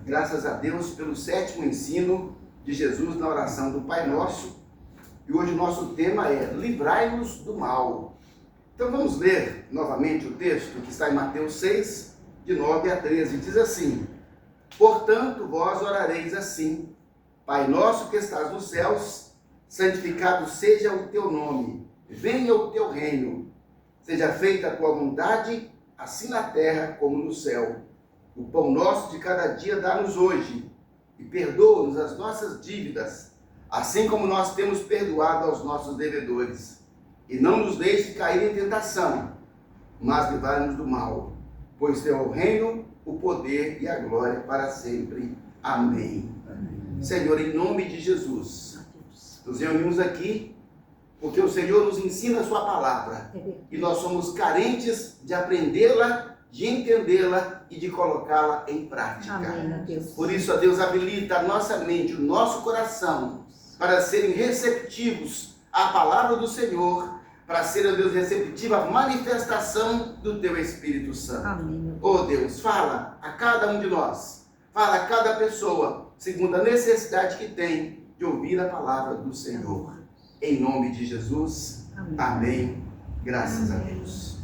graças a Deus pelo 7º ensino de Jesus na oração do Pai Nosso. E hoje o nosso tema é livrai-nos do mal. Então vamos ler novamente o texto que está em Mateus 6, de 9 a 13. Diz assim: portanto, vós orareis assim: Pai nosso que estás nos céus, santificado seja o teu nome, venha o teu reino, seja feita a tua vontade, assim na terra como no céu. O pão nosso de cada dia dá-nos hoje, e perdoa-nos as nossas dívidas, assim como nós temos perdoado aos nossos devedores. E não nos deixe cair em tentação, mas livrai-nos do mal, pois teu é o reino, o poder e a glória para sempre. Amém. Amém. Senhor, em nome de Jesus, nos reunimos aqui porque o Senhor nos ensina a sua palavra e nós somos carentes de aprendê-la, de entendê-la e de colocá-la em prática. Amém, Deus. Por isso, ó Deus, habilita a nossa mente, o nosso coração para serem receptivos à palavra do Senhor, para ser, ó Deus, receptiva à manifestação do teu Espírito Santo. Amém. Ó Deus, fala a cada um de nós, fala a cada pessoa, segundo a necessidade que tem de ouvir a palavra do Senhor. Em nome de Jesus, amém. Amém. Graças a Deus.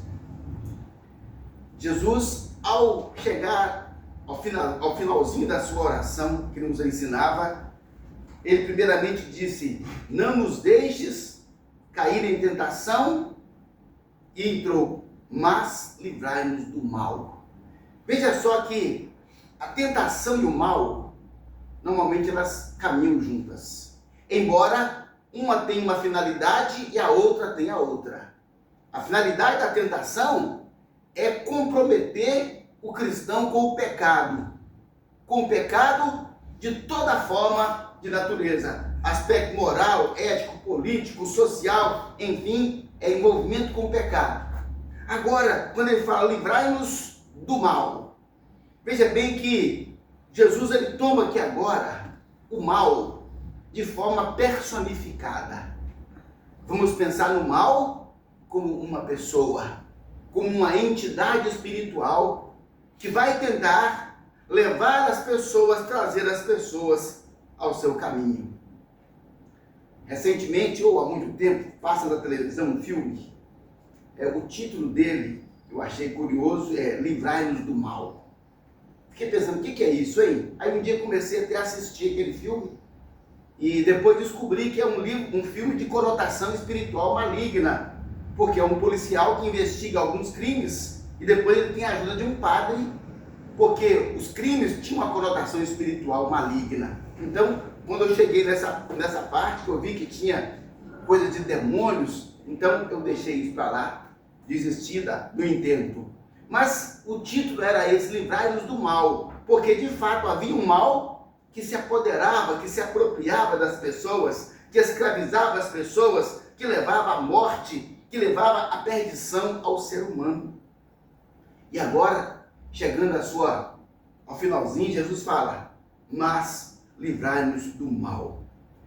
Jesus, ao chegar ao finalzinho da sua oração, que nos ensinava, ele primeiramente disse: não nos deixes cair em tentação, e entrou, mas livrai-nos do mal. Veja só que a tentação e o mal, normalmente elas caminham juntas, embora uma tenha uma finalidade e a outra tenha outra. A finalidade da tentação é comprometer o cristão com o pecado de toda forma de natureza, aspecto moral, ético, político, social, enfim, é envolvimento com o pecado. Agora, quando ele fala livrai-nos do mal, veja bem que Jesus ele toma aqui agora o mal de forma personificada. Vamos pensar no mal como uma pessoa, como uma entidade espiritual que vai tentar levar as pessoas, trazer as pessoas ao seu caminho. Recentemente, ou há muito tempo, passa na televisão um filme, o título dele, eu achei curioso, é Livrai-nos do Mal. Fiquei pensando, o que é isso, hein? Aí um dia comecei até a assistir aquele filme, e depois descobri que é um filme de conotação espiritual maligna, porque é um policial que investiga alguns crimes e depois ele tem a ajuda de um padre, porque os crimes tinham uma conotação espiritual maligna. Então, quando eu cheguei nessa parte, que eu vi que tinha coisa de demônios, então eu deixei isso para lá, desisti do intento. Mas o título era esse, livrai-nos do mal, porque de fato havia um mal que se apoderava, que se apropriava das pessoas, que escravizava as pessoas, que levava à morte, que levava à perdição ao ser humano. E agora, chegando ao finalzinho, Jesus fala, mas livrai-nos do mal.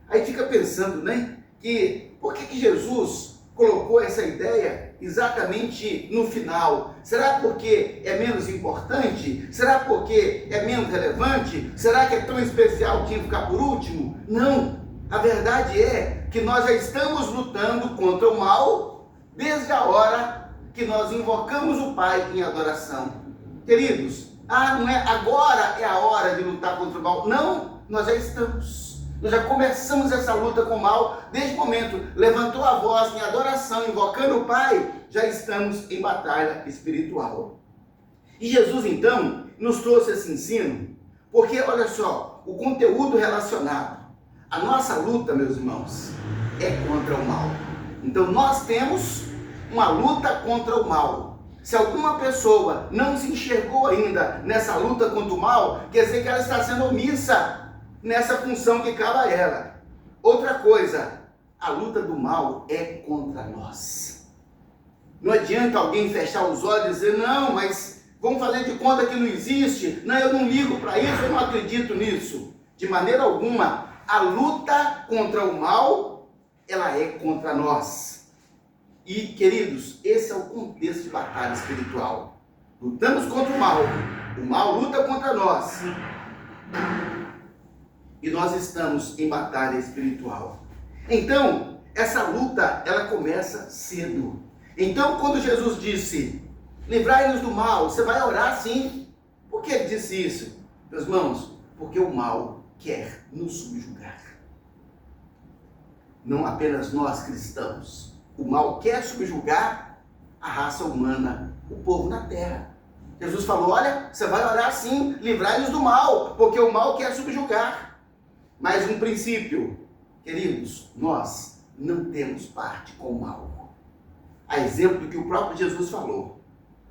Aí fica pensando, né, que por que Jesus colocou essa ideia exatamente no final? Será porque é menos importante? Será porque é menos relevante? Será que é tão especial que tinha que ficar por último? Não, a verdade é que nós já estamos lutando contra o mal desde a hora que nós invocamos o Pai em adoração. Queridos, não é agora é a hora de lutar contra o mal. Não, nós já estamos. Nós já começamos essa luta com o mal desde o momento. Levantou a voz em adoração, invocando o Pai, já estamos em batalha espiritual. E Jesus, então, nos trouxe esse ensino, porque, olha só, o conteúdo relacionado. A nossa luta, meus irmãos, é contra o mal. Então nós temos uma luta contra o mal. Se alguma pessoa não se enxergou ainda nessa luta contra o mal, quer dizer que ela está sendo omissa nessa função que cabe a ela. Outra coisa, a luta do mal é contra nós. Não adianta alguém fechar os olhos e dizer, não, mas vamos fazer de conta que não existe. Não, eu não ligo para isso, eu não acredito nisso. De maneira alguma, a luta contra o mal, ela é contra nós. E, queridos, esse é o contexto de batalha espiritual. Lutamos contra o mal luta contra nós. E nós estamos em batalha espiritual. Então, essa luta, ela começa cedo. Então, quando Jesus disse, livrai-nos do mal, você vai orar sim. Por que ele disse isso? Meus irmãos, porque o mal quer nos subjugar. Não apenas nós cristãos. O mal quer subjugar a raça humana, o povo na terra. Jesus falou, olha, você vai orar sim, livrai-nos do mal, porque o mal quer subjugar. Mais um princípio, queridos, nós não temos parte com o mal. A exemplo do que o próprio Jesus falou.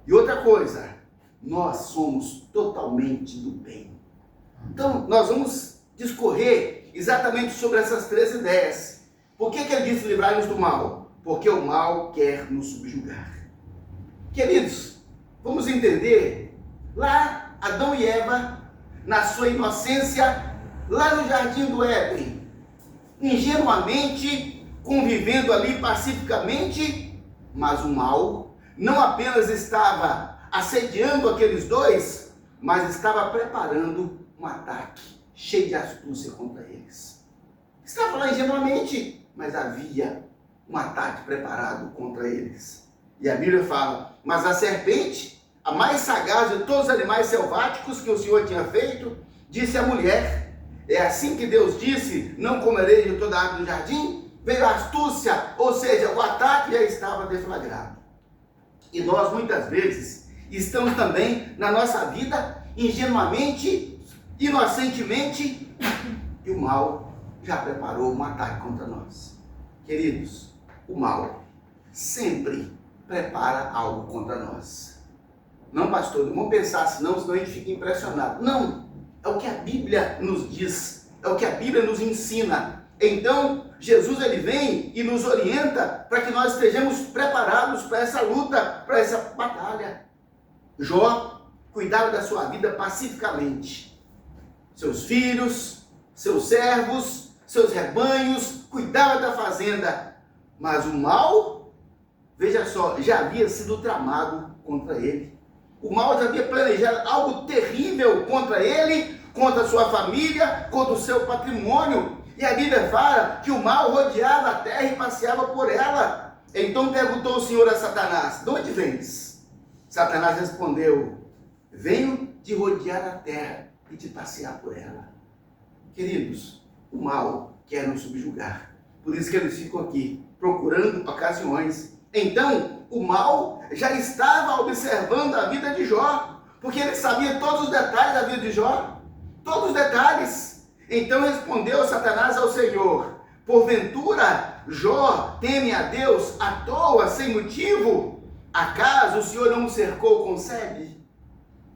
E outra coisa, nós somos totalmente do bem. Então, nós vamos discorrer exatamente sobre essas três ideias. Por que ele disse livrai-nos do mal? Porque o mal quer nos subjugar. Queridos, vamos entender, lá Adão e Eva, na sua inocência, lá no jardim do Éden, ingenuamente, convivendo ali pacificamente, mas o mal não apenas estava assediando aqueles dois, mas estava preparando um ataque cheio de astúcia contra eles. Estava lá ingenuamente, mas havia um ataque preparado contra eles. E a Bíblia fala, mas a serpente, a mais sagaz de todos os animais selváticos que o Senhor tinha feito, disse à mulher, é assim que Deus disse, não comerei de toda a árvore do jardim? Veio a astúcia, ou seja, o ataque já estava deflagrado. E nós muitas vezes estamos também na nossa vida ingenuamente, inocentemente, e o mal já preparou um ataque contra nós. Queridos, o mal sempre prepara algo contra nós. Não, pastor, não vamos pensar senão a gente fica impressionado. Não, é o que a Bíblia nos diz, é o que a Bíblia nos ensina. Então, Jesus ele vem e nos orienta para que nós estejamos preparados para essa luta, para essa batalha. Jó cuidava da sua vida pacificamente. Seus filhos, seus servos, seus rebanhos, cuidava da fazenda. Mas o mal, veja só, já havia sido tramado contra ele. O mal já havia planejado algo terrível contra ele, contra a sua família, contra o seu patrimônio. E a Bíblia fala que o mal rodeava a terra e passeava por ela. Então perguntou o Senhor a Satanás, de onde vens? Satanás respondeu, venho de rodear a terra e de passear por ela. Queridos, o mal quer nos subjugar. Por isso que eles ficam aqui, procurando ocasiões. Então, o mal já estava observando a vida de Jó, porque ele sabia todos os detalhes da vida de Jó, todos os detalhes. Então respondeu Satanás ao Senhor, porventura Jó teme a Deus à toa, sem motivo? Acaso o Senhor não o cercou com Sebe?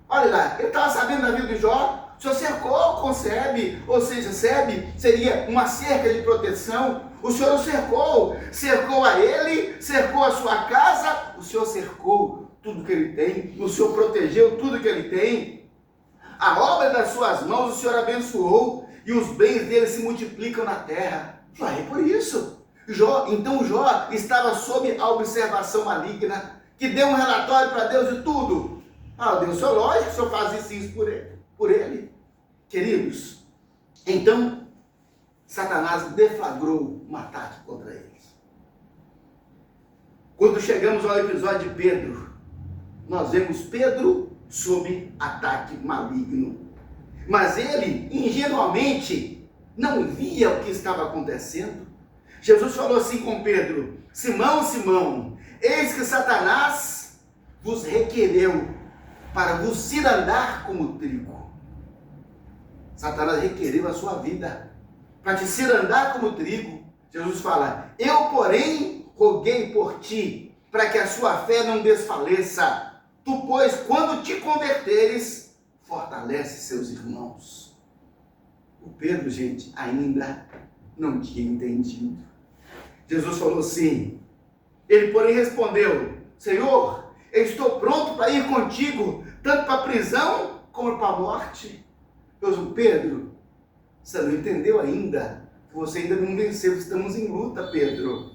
Olha lá, ele estava sabendo da vida de Jó, o Senhor cercou com Sebe, ou seja, Sebe seria uma cerca de proteção. O Senhor o cercou a ele, cercou a sua casa, o Senhor cercou tudo que ele tem, o Senhor protegeu tudo que ele tem. A obra das suas mãos o Senhor abençoou, e os bens dele se multiplicam na terra. Jó é por isso. Então Jó estava sob a observação maligna, que deu um relatório para Deus de tudo. Ah, Deus, é lógico que o Senhor faz isso por ele. Queridos, então Satanás deflagrou um ataque contra eles. Quando chegamos ao episódio de Pedro, nós vemos Pedro sob ataque maligno. Mas ele, ingenuamente, não via o que estava acontecendo. Jesus falou assim com Pedro, Simão, Simão, eis que Satanás vos requereu para vos cirandar como trigo. Satanás requereu a sua vida para te cirandar como trigo. Jesus fala, eu porém roguei por ti, para que a sua fé não desfaleça. Tu, pois, quando te converteres, fortalece seus irmãos. O Pedro, gente, ainda não tinha entendido. Jesus falou assim, ele porém respondeu, Senhor, eu estou pronto para ir contigo, tanto para a prisão como para a morte. Pedro, você não entendeu ainda, você ainda não venceu, estamos em luta, Pedro.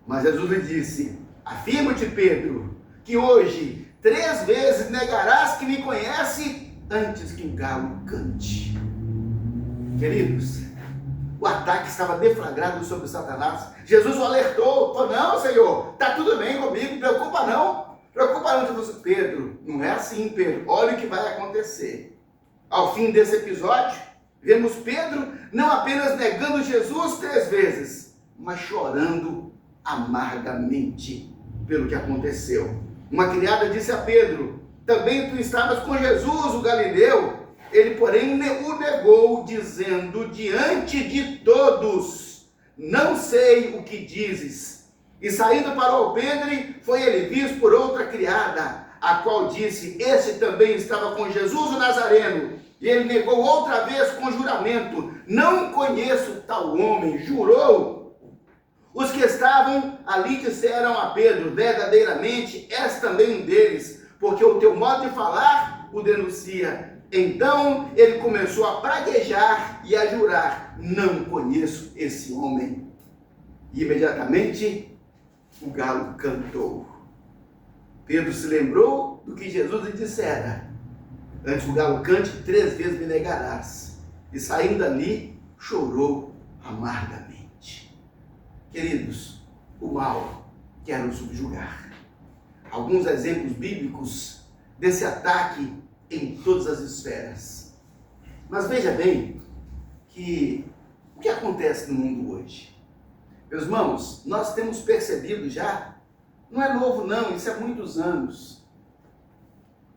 Mas Jesus lhe disse, afirma-te, Pedro, que hoje 3 vezes negarás que me conhece antes que o galo cante. Queridos, o ataque estava deflagrado sobre Satanás. Jesus o alertou, falou: não, Senhor, está tudo bem comigo, preocupa não. Preocupa não. Pedro, não é assim, Pedro, olha o que vai acontecer. Ao fim desse episódio, vemos Pedro não apenas negando Jesus 3 vezes, mas chorando amargamente pelo que aconteceu. Uma criada disse a Pedro: também tu estavas com Jesus, o Galileu. Ele, porém, o negou, dizendo diante de todos: não sei o que dizes. E saindo para o alpendre, foi ele visto por outra criada, a qual disse: esse também estava com Jesus o Nazareno. E ele negou outra vez com juramento: não conheço tal homem. Jurou. Os que estavam ali disseram a Pedro: verdadeiramente és também um deles, porque o teu modo de falar o denuncia. Então ele começou a praguejar e a jurar: não conheço esse homem. E imediatamente o galo cantou. Pedro se lembrou do que Jesus lhe dissera: antes que o galo cante, 3 vezes me negarás. E saindo dali, chorou amargamente. Queridos, o mal quer nos subjugar. Alguns exemplos bíblicos desse ataque em todas as esferas. Mas veja bem que o que acontece no mundo hoje? Meus irmãos, nós temos percebido já, não é novo não, isso é muitos anos.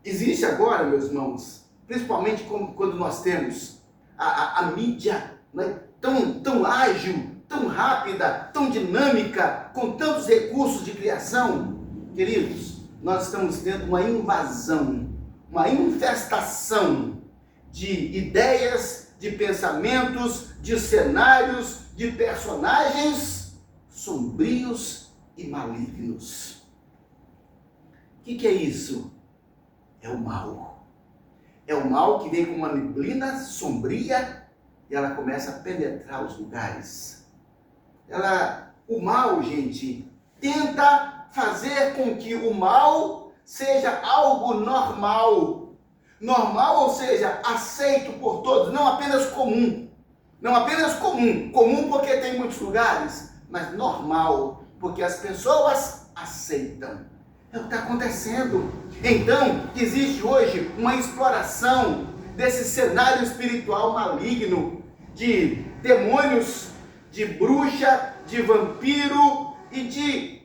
Existe agora, meus irmãos, principalmente quando nós temos a mídia, né, tão ágil, tão rápida, tão dinâmica, com tantos recursos de criação, queridos, nós estamos tendo uma invasão, uma infestação de ideias, de pensamentos, de cenários, de personagens sombrios e malignos. O que é isso? É o mal. É o mal que vem com uma neblina sombria e ela começa a penetrar os lugares. O mal, gente, tenta fazer com que o mal seja algo normal. Normal, ou seja, aceito por todos, não apenas comum. Não apenas comum. Comum porque tem muitos lugares, mas normal, porque as pessoas aceitam. É o que está acontecendo. Então, existe hoje uma exploração desse cenário espiritual maligno, de demônios, de bruxa, de vampiro e de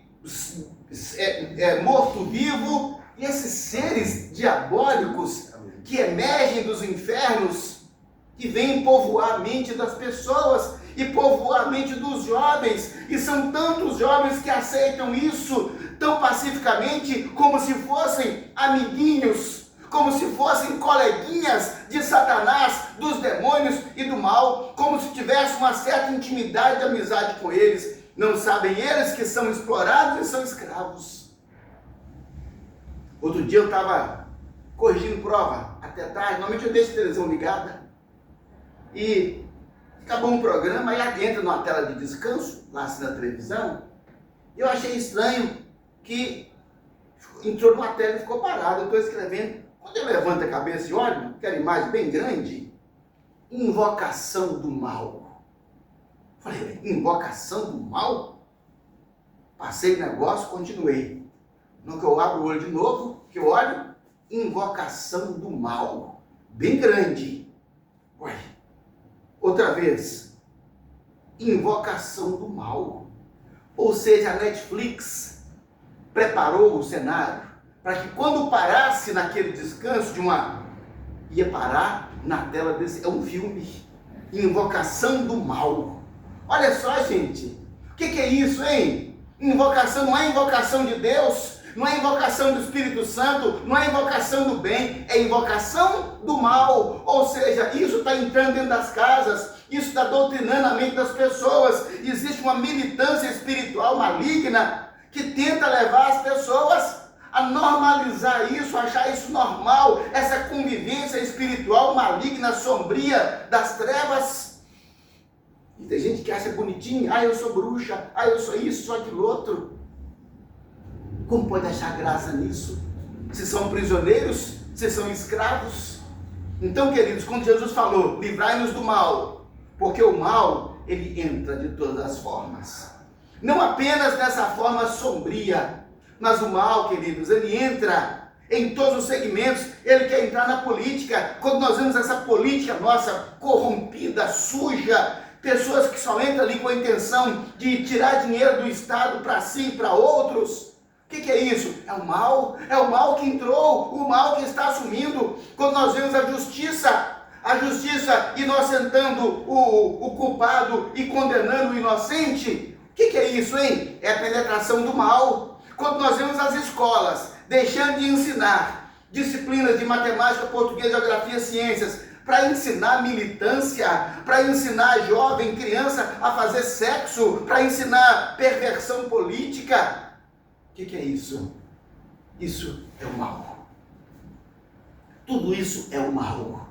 morto-vivo, e esses seres diabólicos que emergem dos infernos, que vêm povoar a mente das pessoas e povoar a mente dos jovens, e são tantos jovens que aceitam isso tão pacificamente, como se fossem amiguinhos, como se fossem coleguinhas de Satanás, dos demônios e do mal, como se tivesse uma certa intimidade de amizade com eles. Não sabem eles que são explorados e são escravos. Outro dia eu estava corrigindo prova, até tarde, normalmente eu deixo a televisão ligada, e acabou um programa, aí entra numa tela de descanso, lá assim na televisão, e eu achei estranho que entrou numa tela e ficou parado. Eu estou escrevendo. Quando eu levanto a cabeça e olho, aquela imagem bem grande, invocação do mal. Falei: invocação do mal? Passei o negócio, continuei. No que eu abro o olho de novo, que eu olho, invocação do mal. Bem grande. Ué, outra vez, invocação do mal. Ou seja, a Netflix preparou o cenário para que quando parasse naquele descanso ia parar na tela desse, é um filme, Invocação do Mal. Olha só, gente, o que é isso, hein? Invocação não é invocação de Deus, não é invocação do Espírito Santo, não é invocação do bem, é invocação do mal. Ou seja, isso está entrando dentro das casas, isso está doutrinando a mente das pessoas. Existe uma militância espiritual maligna que tenta levar as pessoas a normalizar isso, achar isso normal, essa convivência espiritual maligna, sombria, das trevas. E tem gente que acha bonitinho: eu sou bruxa, eu sou isso, sou aquilo outro. Como pode achar graça nisso? Se são prisioneiros, se são escravos. Então, queridos, quando Jesus falou, livrai-nos do mal, porque o mal, ele entra de todas as formas. Não apenas dessa forma sombria, mas o mal, queridos, ele entra em todos os segmentos. Ele quer entrar na política. Quando nós vemos essa política nossa corrompida, suja, pessoas que só entram ali com a intenção de tirar dinheiro do Estado para si e para outros. O que é isso? É o mal que entrou, o mal que está assumindo. Quando nós vemos a justiça inocentando o culpado e condenando o inocente, o que é isso, hein? É a penetração do mal. Quando nós vemos as escolas deixando de ensinar disciplinas de matemática, português, geografia, ciências, para ensinar militância, para ensinar jovem, criança a fazer sexo, para ensinar perversão política. O que é isso? Isso é o mal. Tudo isso é o mal.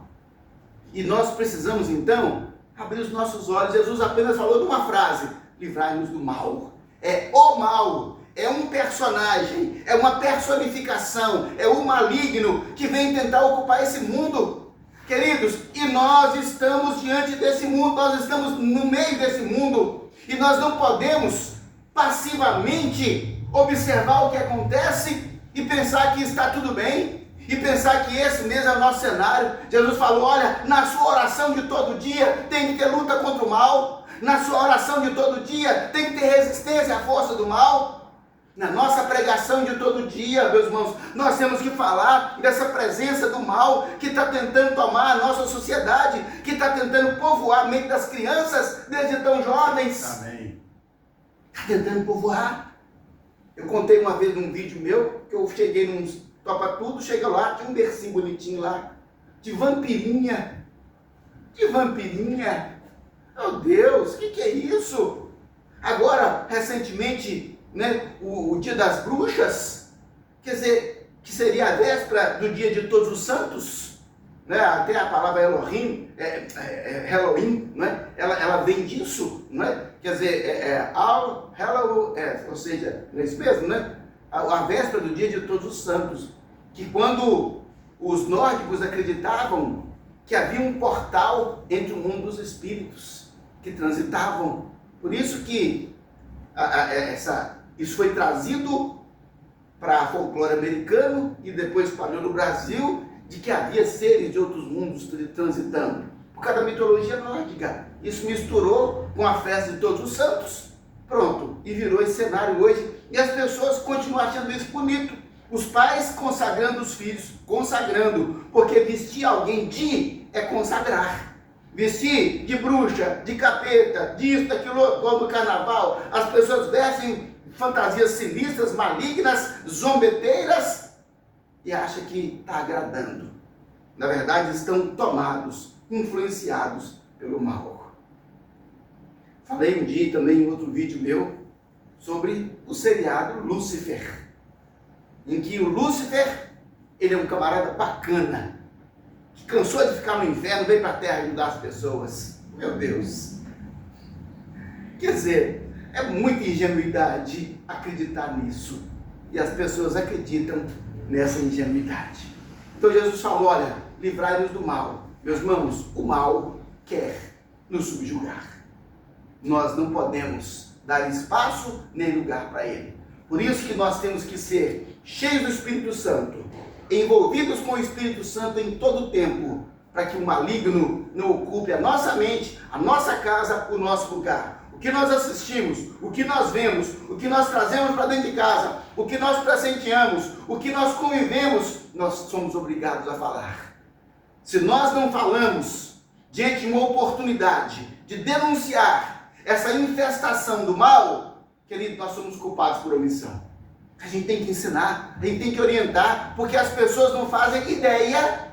E nós precisamos então abrir os nossos olhos. Jesus apenas falou de uma frase: livrai-nos do mal. É o mal, é um personagem, é uma personificação, é o maligno que vem tentar ocupar esse mundo. Queridos, e nós estamos diante desse mundo, nós estamos no meio desse mundo, e nós não podemos passivamente observar o que acontece e pensar que está tudo bem, e pensar que esse mesmo é o nosso cenário. Jesus falou: olha, na sua oração de todo dia tem que ter luta contra o mal, na sua oração de todo dia tem que ter resistência à força do mal. Na nossa pregação de todo dia, meus irmãos, nós temos que falar dessa presença do mal que está tentando tomar a nossa sociedade, que está tentando povoar a mente das crianças desde tão jovens. Amém. Está tentando povoar. Eu contei uma vez num vídeo meu, que eu cheguei num Topa Tudo, chega lá, tinha um bercinho bonitinho lá, de vampirinha. De vampirinha. Meu Deus, o que é isso? Agora, recentemente, né, o dia das bruxas, quer dizer, que seria a véspera do dia de todos os santos, né, até a palavra Elohim, Halloween, né, ela vem disso, né, quer dizer, ou seja, não é isso mesmo, né, a véspera do dia de todos os santos, que quando os nórdicos acreditavam que havia um portal entre o mundo dos espíritos, que transitavam, por isso que isso foi trazido para a folclore americano e depois espalhou no Brasil, de que havia seres de outros mundos transitando. Por causa da mitologia nórdica. Isso misturou com a festa de todos os santos. Pronto. E virou esse cenário hoje. E as pessoas continuam achando isso bonito. Os pais consagrando os filhos. Consagrando. Porque vestir alguém é consagrar. Vestir de bruxa, de capeta, disso, daquilo, igual no carnaval. As pessoas vestem fantasias sinistras, malignas, zombeteiras, e acham que está agradando. Na verdade, estão tomados, influenciados pelo mal. Falei um dia também em outro vídeo meu sobre o seriado Lúcifer, em que o Lúcifer, ele é um camarada bacana, que cansou de ficar no inferno, veio para a terra ajudar as pessoas. Meu Deus! Quer dizer, é muita ingenuidade acreditar nisso. E as pessoas acreditam nessa ingenuidade. Então Jesus falou: olha, livrai-nos do mal. Meus irmãos, o mal quer nos subjugar. Nós não podemos dar espaço nem lugar para ele. Por isso que nós temos que ser cheios do Espírito Santo, envolvidos com o Espírito Santo em todo o tempo, para que o maligno não ocupe a nossa mente, a nossa casa, o nosso lugar. O que nós assistimos, o que nós vemos, o que nós trazemos para dentro de casa, o que nós presenteamos, o que nós convivemos, nós somos obrigados a falar. Se nós não falamos diante de uma oportunidade de denunciar essa infestação do mal, querido, nós somos culpados por omissão. A gente tem que ensinar, a gente tem que orientar, porque as pessoas não fazem ideia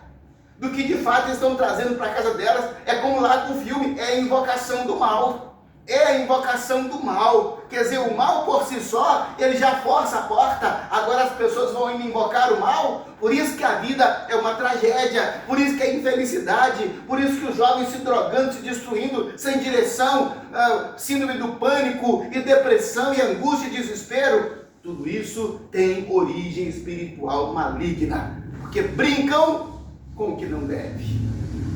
do que de fato estão trazendo para a casa delas. É como lá no filme, é a invocação do mal. É a invocação do mal. Quer dizer, o mal por si só, ele já força a porta. Agora as pessoas vão indo invocar o mal. Por isso que a vida é uma tragédia. Por isso que é infelicidade. Por isso que os jovens se drogando, se destruindo, sem direção, síndrome do pânico, e depressão, e angústia e desespero. Tudo isso tem origem espiritual maligna. Porque brincam com o que não deve.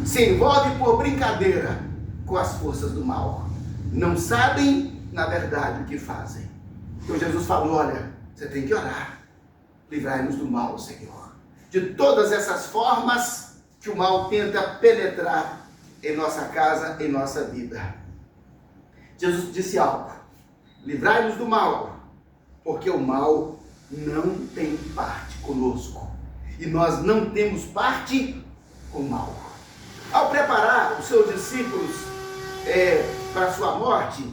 Se envolve por brincadeira com as forças do mal. Não sabem, na verdade, o que fazem. Então Jesus falou, olha, você tem que orar. Livrai-nos do mal, Senhor. De todas essas formas que o mal tenta penetrar em nossa casa, em nossa vida. Jesus disse algo. Livrai-nos do mal, porque o mal não tem parte conosco. E nós não temos parte com o mal. Ao preparar os seus discípulos para a sua morte,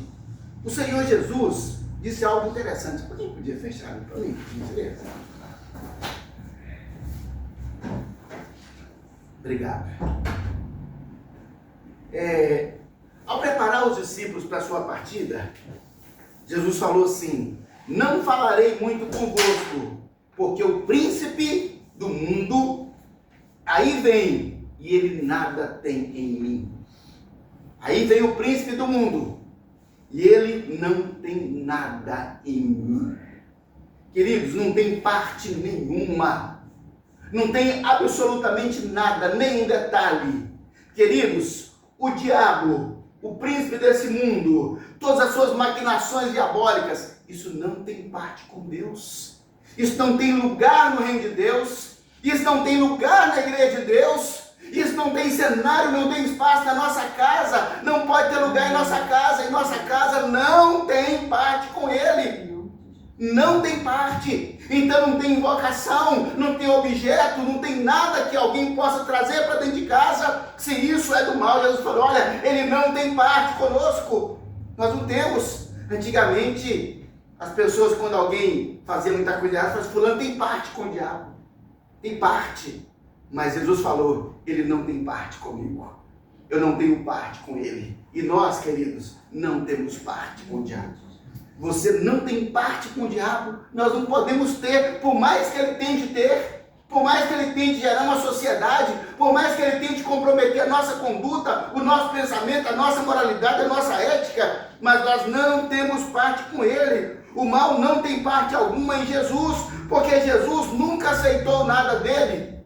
o Senhor Jesus disse algo interessante. Alguém podia fechar para mim, por gentileza? Obrigado. Ao preparar os discípulos para a sua partida, Jesus falou assim: não falarei muito convosco, porque o príncipe do mundo aí vem, e ele nada tem em mim. Aí vem o príncipe do mundo, e ele não tem nada em mim. Queridos, não tem parte nenhuma. Não tem absolutamente nada, nem um detalhe. Queridos, o diabo, o príncipe desse mundo, todas as suas maquinações diabólicas, isso não tem parte com Deus. Isso não tem lugar no reino de Deus. Isso não tem lugar na igreja de Deus. Isso não tem cenário, não tem espaço na nossa casa. Não pode ter lugar em nossa casa. Em nossa casa não tem parte com Ele. Não tem parte. Então não tem invocação, não tem objeto, não tem nada que alguém possa trazer para dentro de casa. Se isso é do mal, Jesus falou, olha, Ele não tem parte conosco. Nós não temos. Antigamente, as pessoas, quando alguém fazia muita coisa errada, falavam, fulano tem parte com o diabo. Tem parte. Mas Jesus falou, Ele não tem parte comigo. Eu não tenho parte com Ele. E nós, queridos, não temos parte com o diabo. Você não tem parte com o diabo. Nós não podemos ter, por mais que ele tente ter, por mais que ele tente gerar uma sociedade, por mais que ele tente comprometer a nossa conduta, o nosso pensamento, a nossa moralidade, a nossa ética, mas nós não temos parte com ele. O mal não tem parte alguma em Jesus, porque Jesus nunca aceitou nada dele.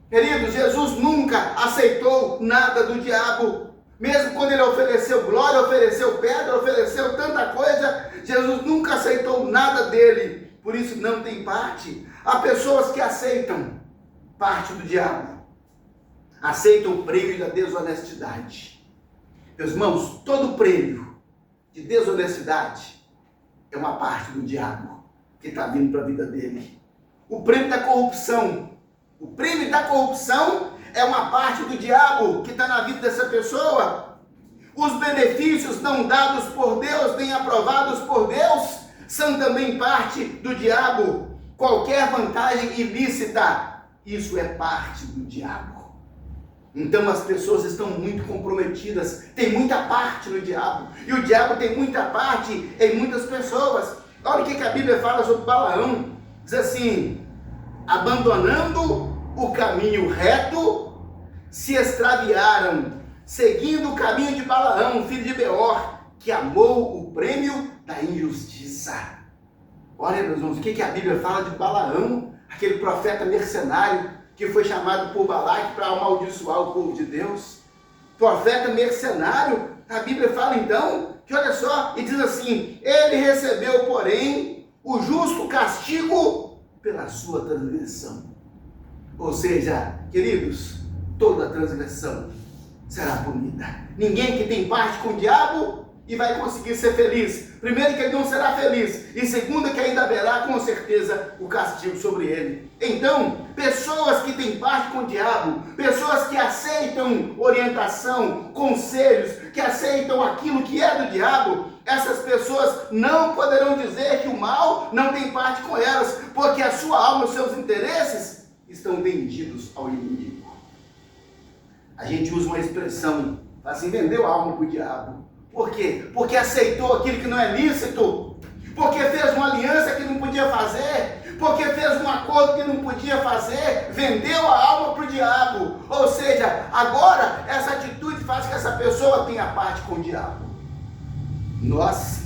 Queridos, Jesus nunca aceitou nada do diabo. Mesmo quando ele ofereceu glória, ofereceu pedra, ofereceu tanta coisa, Jesus nunca aceitou nada dele. Por isso não tem parte. Há pessoas que aceitam parte do diabo. Aceitam o prêmio da desonestidade. Meus irmãos, todo prêmio de desonestidade é uma parte do diabo que está vindo para a vida dele. O prêmio da corrupção. O prêmio da corrupção é uma parte do diabo que está na vida dessa pessoa. Os benefícios não dados por Deus, nem aprovados por Deus, são também parte do diabo. Qualquer vantagem ilícita, isso é parte do diabo. Então as pessoas estão muito comprometidas, tem muita parte no diabo. E o diabo tem muita parte em muitas pessoas. Olha o que a Bíblia fala sobre Balaão. Diz assim, abandonando o caminho reto, se extraviaram, seguindo o caminho de Balaão, filho de Beor, que amou o prêmio da injustiça. Olha, meus irmãos, o que a Bíblia fala de Balaão, aquele profeta mercenário que foi chamado por Balaque para amaldiçoar o povo de Deus. Profeta mercenário, a Bíblia fala então, que olha só, e diz assim, ele recebeu, porém, o justo castigo pela sua transgressão. Ou seja, queridos, toda transgressão será punida. Ninguém que tem parte com o diabo e vai conseguir ser feliz. Primeiro, que ele não será feliz. E segundo, que ainda haverá com certeza o castigo sobre ele. Então, pessoas que têm parte com o diabo, pessoas que aceitam orientação, conselhos, que aceitam aquilo que é do diabo, essas pessoas não poderão dizer que o mal não tem parte com elas, porque a sua alma, os seus interesses estão vendidos ao inimigo. A gente usa uma expressão, assim, vendeu a alma para o diabo. Por quê? Porque aceitou aquilo que não é lícito, porque fez uma aliança que não podia fazer, porque fez um acordo que não podia fazer, vendeu a alma para o diabo. Ou seja, agora essa atitude faz que essa pessoa tenha parte com o diabo. Nós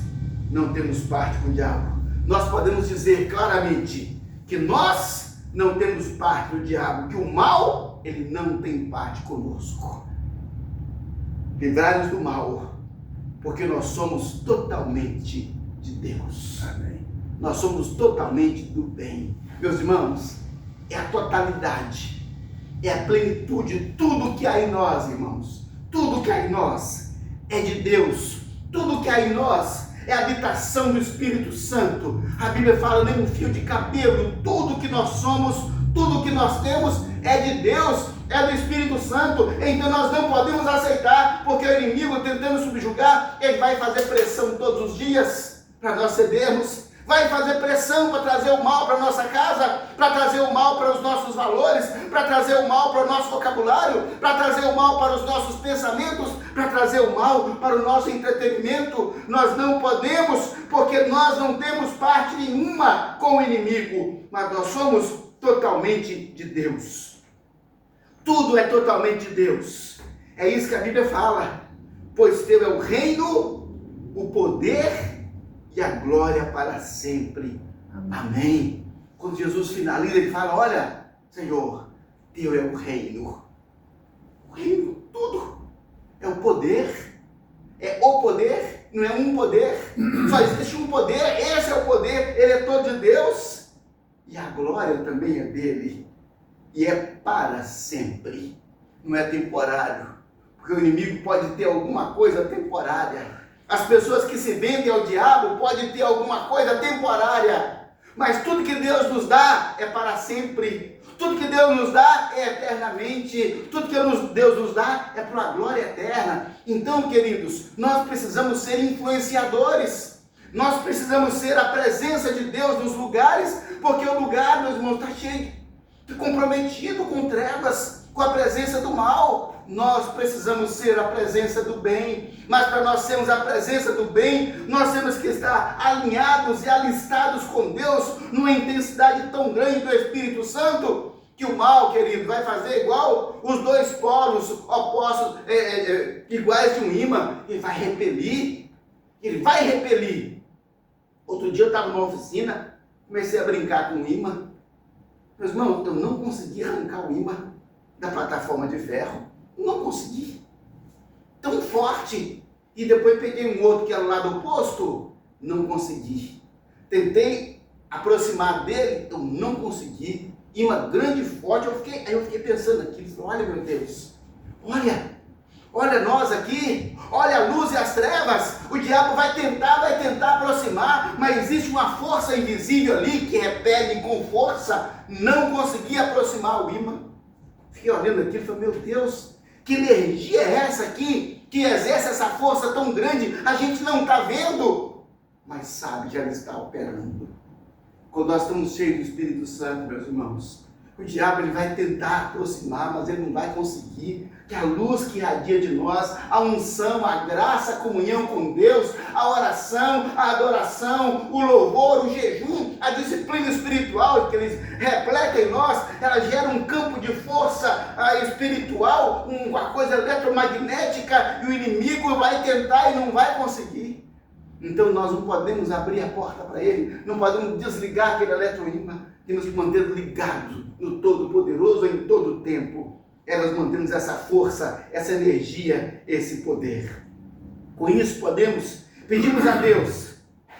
não temos parte com o diabo. Nós podemos dizer claramente que nós não temos parte do diabo, que o mal ele não tem parte conosco. Livrai-nos do mal, porque nós somos totalmente de Deus. Amém. Nós somos totalmente do bem. Meus irmãos, é a totalidade, é a plenitude, tudo que há em nós, irmãos, tudo que há em nós é de Deus, tudo que há em nós é a habitação do Espírito Santo. A Bíblia fala, nem um fio de cabelo, tudo que nós somos, tudo que nós temos é de Deus, é do Espírito Santo. Então nós não podemos aceitar, porque o inimigo tentando subjugar, ele vai fazer pressão todos os dias para nós cedermos, vai fazer pressão para trazer o mal para nossa casa, para trazer o mal para os nossos valores, para trazer o mal para o nosso vocabulário, para trazer o mal para os nossos pensamentos, para trazer o mal para o nosso entretenimento. Nós não podemos, porque nós não temos parte nenhuma com o inimigo, mas nós somos totalmente de Deus. Tudo é totalmente de Deus. É isso que a Bíblia fala. Pois teu é o reino, o poder e a glória para sempre. Amém. Quando Jesus finaliza, ele fala, olha, Senhor, teu é o reino. O reino, tudo. É o poder. É o poder, não é um poder. Só existe um poder, esse é o poder, ele é todo de Deus. E a glória também é dele. E é para sempre. Não é temporário. Porque o inimigo pode ter alguma coisa temporária. As pessoas que se vendem ao diabo podem ter alguma coisa temporária. Mas tudo que Deus nos dá é para sempre. Tudo que Deus nos dá é eternamente. Tudo que Deus nos dá é para a glória eterna. Então, queridos, nós precisamos ser influenciadores. Nós precisamos ser a presença de Deus nos lugares, porque o lugar, meus irmãos, está cheio, comprometido com trevas, com a presença do mal. Nós precisamos ser a presença do bem, mas para nós sermos a presença do bem, nós temos que estar alinhados e alistados com Deus, numa intensidade tão grande do Espírito Santo, que o mal, querido, vai fazer igual os dois polos opostos, iguais de um ímã, e vai repelir. Ele vai repelir. Outro dia eu estava numa oficina, comecei a brincar com o ímã. Meus irmãos, eu não consegui arrancar o ímã da plataforma de ferro. Não consegui. Tão forte. E depois peguei um outro que era o lado oposto. Não consegui. Tentei aproximar dele, eu não consegui. Ímã grande e forte. Aí eu fiquei pensando aqui. Olha, meu Deus. Olha nós aqui. Olha a luz e as trevas. O diabo vai tentar aproximar, mas existe uma força invisível ali que repele com força. Não consegui aproximar o ímã. Fiquei olhando aqui e falei, meu Deus, que energia é essa aqui, que exerce essa força tão grande? A gente não está vendo, mas sabe que ela está operando. Quando nós estamos cheios do Espírito Santo, meus irmãos, o diabo ele vai tentar aproximar, mas ele não vai conseguir. Que a luz que irradia de nós, a unção, a graça, a comunhão com Deus, a oração, a adoração, o louvor, o jejum, a disciplina espiritual que eles refletem em nós, ela gera um campo de força espiritual, uma coisa eletromagnética, e o inimigo vai tentar e não vai conseguir. Então nós não podemos abrir a porta para ele, não podemos desligar aquele eletroímã, temos que manter ligado no Todo-Poderoso em todo o tempo. Nós mantemos essa força, essa energia, esse poder. Com isso pedimos a Deus,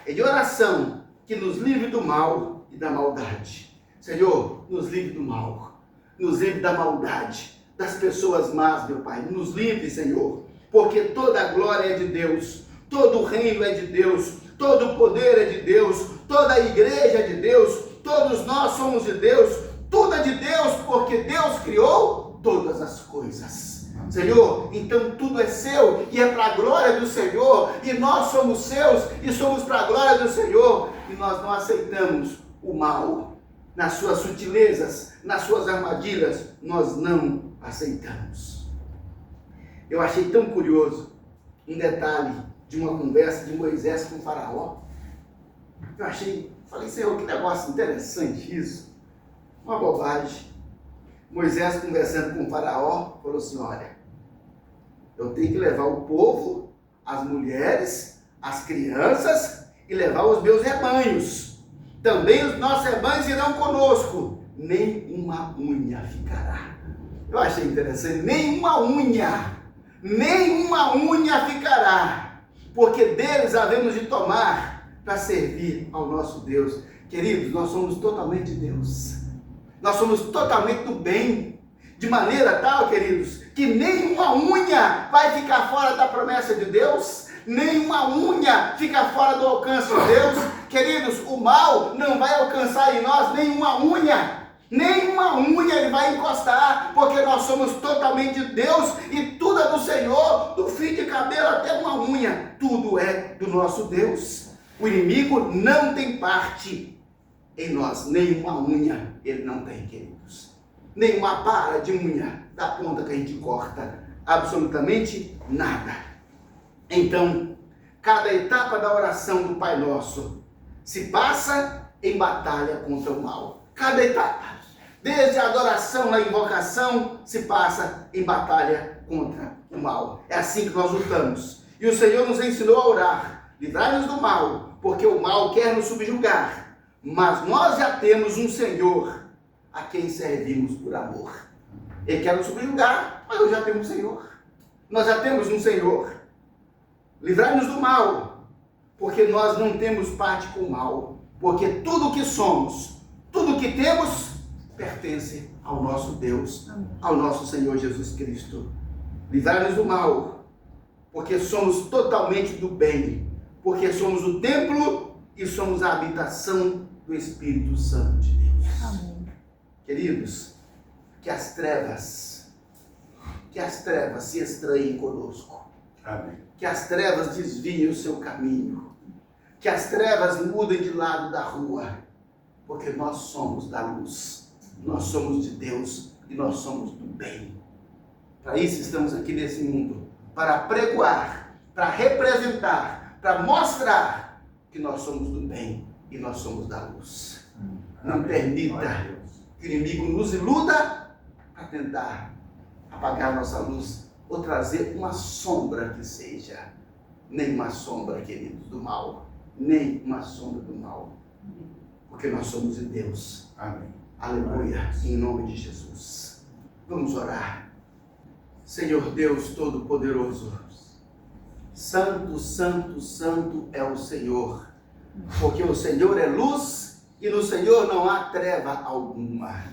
de oração, que nos livre do mal e da maldade. Senhor, nos livre do mal, nos livre da maldade, das pessoas más, meu Pai. Nos livre, Senhor, porque toda a glória é de Deus, todo o reino é de Deus, todo o poder é de Deus, toda a igreja é de Deus, todos nós somos de Deus, tudo é de Deus, porque Deus criou todas as coisas. Senhor, então tudo é seu e é para a glória do Senhor, e nós somos seus e somos para a glória do Senhor, e nós não aceitamos o mal nas suas sutilezas, nas suas armadilhas, nós não aceitamos. Eu achei tão curioso um detalhe de uma conversa de Moisés com o faraó. Falei, Senhor, que negócio interessante isso, uma bobagem. Moisés, conversando com o faraó, falou assim, olha, eu tenho que levar o povo, as mulheres, as crianças e levar os meus rebanhos. Também os nossos rebanhos irão conosco, nem uma unha ficará. Eu achei interessante, nenhuma unha ficará, porque deles havemos de tomar para servir ao nosso Deus. Queridos, nós somos totalmente Deus. Nós somos totalmente do bem. De maneira tal, queridos, que nenhuma unha vai ficar fora da promessa de Deus. Nenhuma unha fica fora do alcance de Deus. Queridos, o mal não vai alcançar em nós nenhuma unha. Nenhuma unha ele vai encostar, porque nós somos totalmente Deus e tudo é do Senhor, do fio de cabelo até uma unha, tudo é do nosso Deus. O inimigo não tem parte em nós, nenhuma unha ele não tem, queridos. Nenhuma para de unha da ponta que a gente corta, absolutamente nada. Então, cada etapa da oração do Pai Nosso se passa em batalha contra o mal. Cada etapa. Desde a adoração, a invocação, se passa em batalha contra o mal. É assim que nós lutamos. E o Senhor nos ensinou a orar. Livrai-nos do mal, porque o mal quer nos subjugar. Mas nós já temos um Senhor a quem servimos por amor. Ele quer nos subjugar, mas nós já temos um Senhor. Nós já temos um Senhor. Livrai-nos do mal, porque nós não temos parte com o mal. Porque tudo o que somos, tudo o que temos, pertence ao nosso Deus, ao nosso Senhor Jesus Cristo. Livrai-nos do mal, porque somos totalmente do bem, porque somos o templo e somos a habitação do Espírito Santo de Deus. Amém. Queridos, que as trevas se estranhem conosco. Amém. Que as trevas desviem o seu caminho, que as trevas mudem de lado da rua, porque nós somos da luz. Nós somos de Deus e nós somos do bem. Para isso estamos aqui nesse mundo, para pregoar, para representar, para mostrar que nós somos do bem e nós somos da luz. Não permita que o inimigo nos iluda para tentar apagar nossa luz ou trazer uma sombra que seja. Nem uma sombra, queridos, do mal. Nem uma sombra do mal. Porque nós somos de Deus. Amém. Aleluia, em nome de Jesus. Vamos orar. Senhor Deus Todo-Poderoso, Santo, Santo, Santo é o Senhor, porque o Senhor é luz e no Senhor não há treva alguma.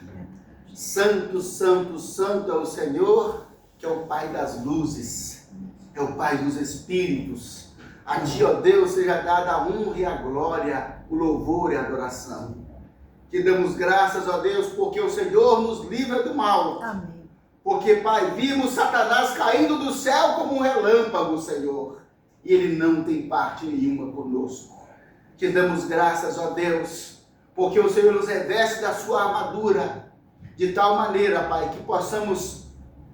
Santo, Santo, Santo é o Senhor, que é o Pai das luzes, é o Pai dos Espíritos. A Ti, ó Deus, seja dada a honra e a glória, o louvor e a adoração. Que damos graças a Deus porque o Senhor nos livra do mal. Amém. Porque, Pai, vimos Satanás caindo do céu como um relâmpago, Senhor. E ele não tem parte nenhuma conosco. Te damos graças a Deus porque o Senhor nos reveste da sua armadura. De tal maneira, Pai, que possamos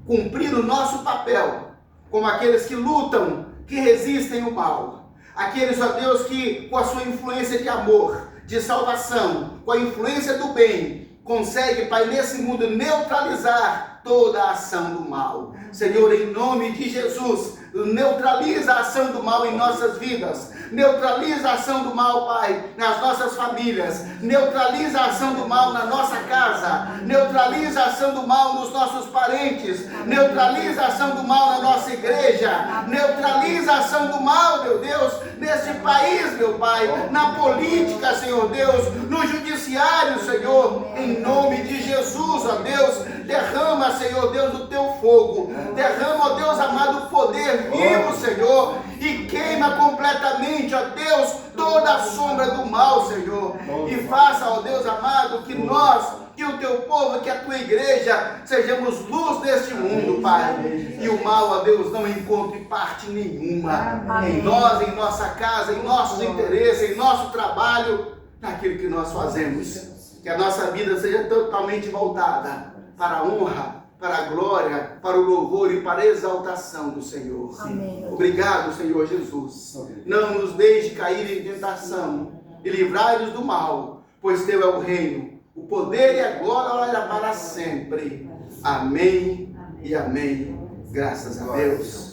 cumprir o nosso papel como aqueles que lutam, que resistem ao mal. Aqueles, ó Deus, que com a sua influência de amor, de salvação, com a influência do bem, consegue, Pai, nesse mundo neutralizar toda a ação do mal. Senhor, em nome de Jesus, neutraliza a ação do mal em nossas vidas, neutraliza a ação do mal, Pai, nas nossas famílias, neutraliza a ação do mal na nossa casa, neutraliza a ação do mal nos nossos parentes, neutraliza a ação do mal na nossa igreja, neutraliza a ação do mal, meu Deus, neste país, meu Pai, na política, Senhor Deus, no judiciário, Senhor, em nome de Jesus, ó Deus, derrama, Senhor Deus, o teu fogo, derrama, ó Deus amado, o poder vivo, Senhor, e queima completamente, ó Deus, toda a sombra do mal, Senhor, e faça, ó Deus amado, que nós, que o teu povo, que a tua igreja, sejamos luz neste mundo, Pai, e o mal, ó Deus, não encontre parte nenhuma em nós, em nossa casa, em nossos interesses, em nosso trabalho, naquilo que nós fazemos, que a nossa vida seja totalmente voltada para a honra, para a glória, para o louvor e para a exaltação do Senhor. Amém. Obrigado, Senhor Jesus. Não nos deixe cair em tentação e livrai-nos do mal, pois teu é o reino, o poder e a glória para sempre. Amém e amém. Graças a Deus.